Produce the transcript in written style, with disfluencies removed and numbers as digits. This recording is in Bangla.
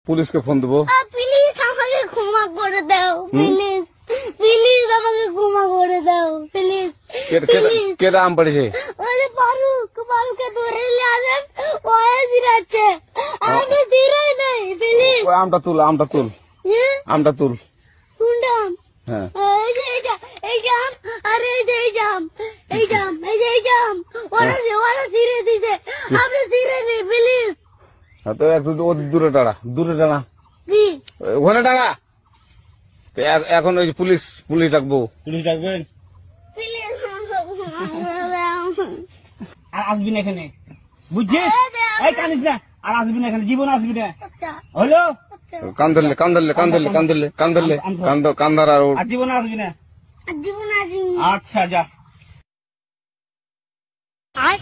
পুলিশকে ফোন দেবো। প্লিজ আমাকে ক্ষমা করে দাও, প্লিজ প্লিজ আমাকে ক্ষমা করে দাও, প্লিজ কে আম পড়েছে? ওরে ফারুককে ধরে নিয়ে আসেন, ও দিরাচ্ছে, আমি দিরাই নাই, প্লিজ। ওই আমটা তুল আমটা তুল কোনটা? হ্যাঁ এই জাম, আরে এই জাম ওরা ধীরে দিছে, আপনি ধীরে নেই, প্লিজ। তো একটু দূরে দাঁড়া কি ওখানে দাঁড়া। এখন ওই পুলিশ ডাকবো। ডাকবেন? প্লিজ আর আসবি না এখানে, বুঝছিস? এই কানিস না, আর আসবি না এখানে, জীবন আসবি না, হলো? কান ধরলে কান্দার আর আর জীবন আসবি না। জীবন আসিনি। আচ্ছা যা। আর